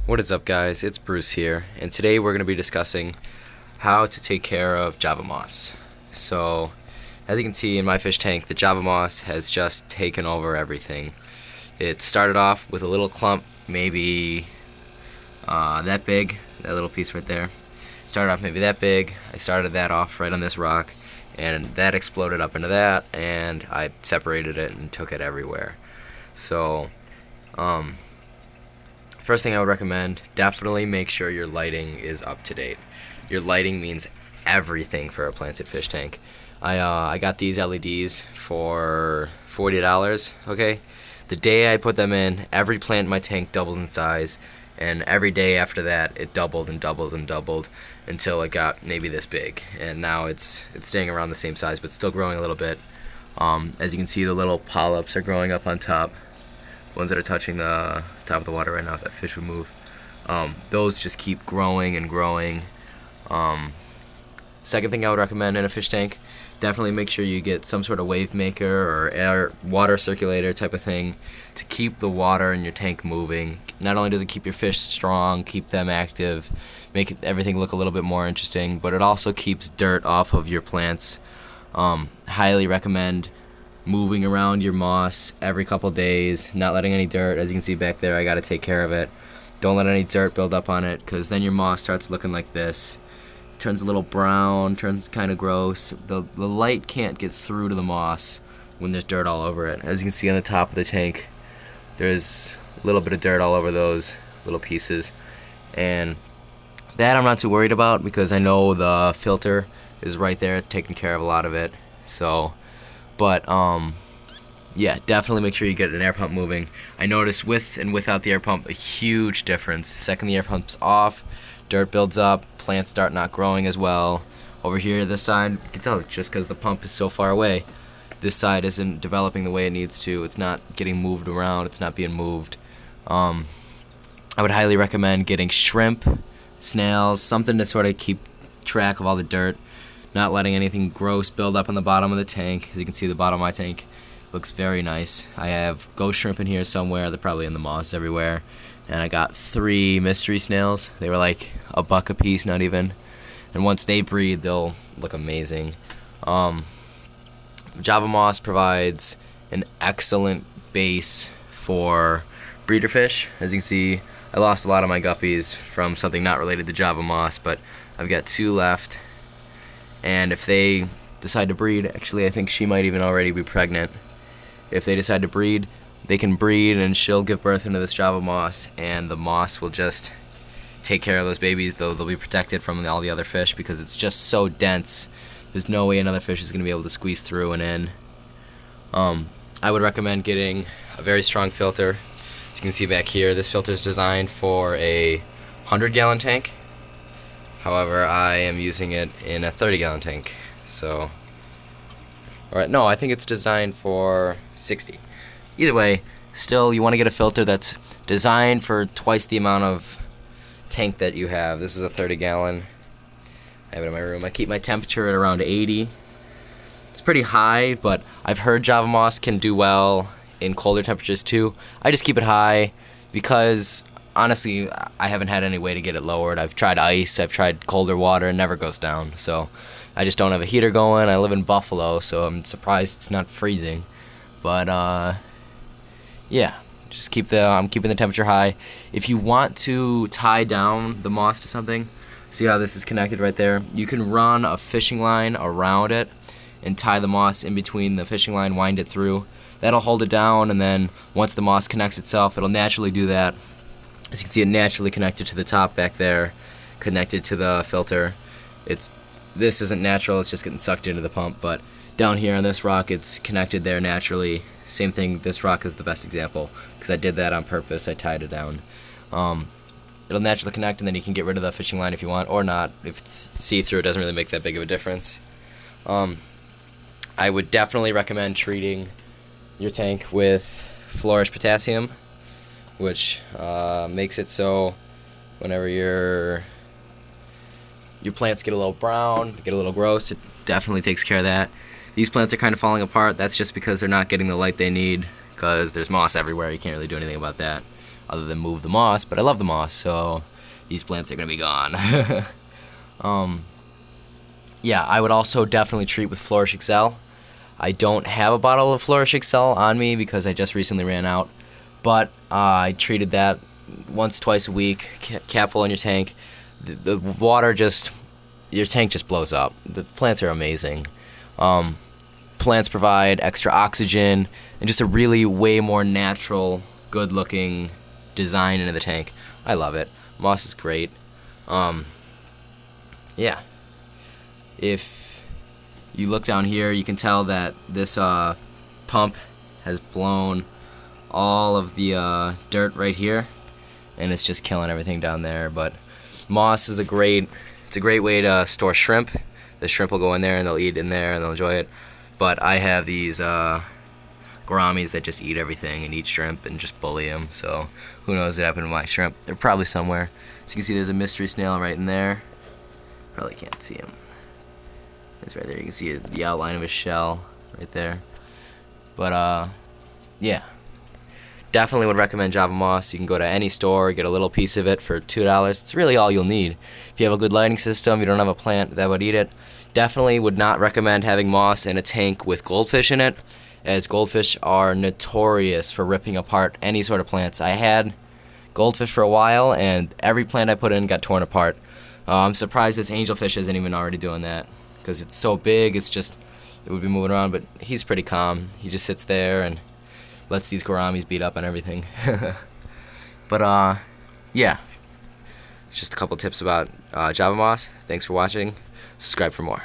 What is up, guys? It's Bruce here, and today we're going to be discussing how to take care of Java moss. So, as you can see in my fish tank, the Java moss has just taken over everything. It started off with a little clump, maybe that big, that little piece right there. Started off maybe that big. I started that off right on this rock, and that exploded up into that, and I separated it and took it everywhere. So, first thing I would recommend, definitely make sure your lighting is up to date. Your lighting means everything for a planted fish tank. I got these LEDs for $40, okay? The day I put them in, every plant in my tank doubled in size, and every day after that, it doubled and doubled and doubled until it got maybe this big. And now it's staying around the same size, but still growing a little bit. As you can see, the little polyps are growing up on top. Ones that are touching the top of the water right now, if that fish would move. Those just keep growing and growing. Second thing I would recommend in a fish tank, definitely make sure you get some sort of wave maker or air water circulator type of thing to keep the water in your tank moving. Not only does it keep your fish strong, keep them active, make everything look a little bit more interesting, but it also keeps dirt off of your plants. Highly recommend moving around your moss every couple days, not letting any dirt. As you can see back there, I got to take care of it. Don't let any dirt build up on it, because then your moss starts looking like this. It turns a little brown, turns kind of gross. The light can't get through to the moss when there's dirt all over it. As you can see on the top of the tank, there's a little bit of dirt all over those little pieces. And that I'm not too worried about, because I know the filter is right there. It's taking care of a lot of it. So, but yeah, definitely make sure you get an air pump moving. I noticed with and without the air pump a huge difference. Second the air pump's off, dirt builds up, plants start not growing as well. Over here, this side, you can tell it's just because the pump is so far away. This side isn't developing the way it needs to. It's not getting moved around. It's not being moved. I would highly recommend getting shrimp, snails, something to sort of keep track of all the dirt. Not letting anything gross build up on the bottom of the tank. As you can see, the bottom of my tank looks very nice. I have ghost shrimp in here somewhere. They're probably in the moss everywhere. And I got 3 mystery snails. They were like $1 a piece, not even. And once they breed, they'll look amazing. Java moss provides an excellent base for breeder fish. As you can see, I lost a lot of my guppies from something not related to Java moss, but I've got 2 left. And if they decide to breed, actually I think she might even already be pregnant. If they decide to breed, they can breed and she'll give birth into this Java moss, and the moss will just take care of those babies. They'll be protected from all the other fish because it's just so dense. There's no way another fish is going to be able to squeeze through and in. I would recommend getting a very strong filter. As you can see back here, this filter is designed for a 100-gallon tank. However, I am using it in a 30-gallon tank. So, alright, no, I think it's designed for 60. Either way, still, you want to get a filter that's designed for twice the amount of tank that you have. This is a 30-gallon. I have it in my room. I keep my temperature at around 80. It's pretty high, but I've heard Java moss can do well in colder temperatures too. I just keep it high because honestly, I haven't had any way to get it lowered. I've tried ice, I've tried colder water, and it never goes down. So I just don't have a heater going. I live in Buffalo, so I'm surprised it's not freezing. But yeah, just I'm keeping the temperature high. If you want to tie down the moss to something, see how this is connected right there? You can run a fishing line around it and tie the moss in between the fishing line, wind it through. That'll hold it down, and then once the moss connects itself, it'll naturally do that. As you can see, it naturally connected to the top back there, connected to the filter. This isn't natural, it's just getting sucked into the pump, but down here on this rock, it's connected there naturally. Same thing, this rock is the best example, because I did that on purpose. I tied it down. It'll naturally connect, and then you can get rid of the fishing line if you want, or not. If it's see-through, it doesn't really make that big of a difference. I would definitely recommend treating your tank with Flourish potassium, which makes it so whenever your plants get a little brown, get a little gross, it definitely takes care of that. These plants are kind of falling apart. That's just because they're not getting the light they need, because there's moss everywhere. You can't really do anything about that. other than move the moss, but I love the moss, so these plants are going to be gone. Yeah, I would also definitely treat with Flourish Excel. I don't have a bottle of Flourish Excel on me because I just recently ran out, but I treated that once, twice a week, cap full in your tank. The water just, your tank just blows up. The plants are amazing. Plants provide extra oxygen and just a really way more natural, good-looking design into the tank. I love it. Moss is great. Yeah. If you look down here, you can tell that this pump has blown all of the dirt right here, and it's just killing everything down there. But moss is a great way to store shrimp. The shrimp will go in there and they'll eat in there and they'll enjoy it. But I have these gouramis that just eat everything and eat shrimp and just bully them. So who knows what happened to my shrimp? They're probably somewhere. So you can see there's a mystery snail right in there. Probably can't see him. It's right there. You can see the outline of his shell right there. But yeah, definitely would recommend Java Moss. You can go to any store, get a little piece of it for $2. It's really all you'll need. If you have a good lighting system, you don't have a plant that would eat it. Definitely would not recommend having moss in a tank with goldfish in it, as goldfish are notorious for ripping apart any sort of plants. I had goldfish for a while, and every plant I put in got torn apart. I'm surprised this angelfish isn't even already doing that, because it's so big, it's just, it would be moving around, but he's pretty calm. He just sits there and lets these gouramis beat up on everything. But yeah, it's just a couple tips about Java Moss. Thanks for watching. Subscribe for more.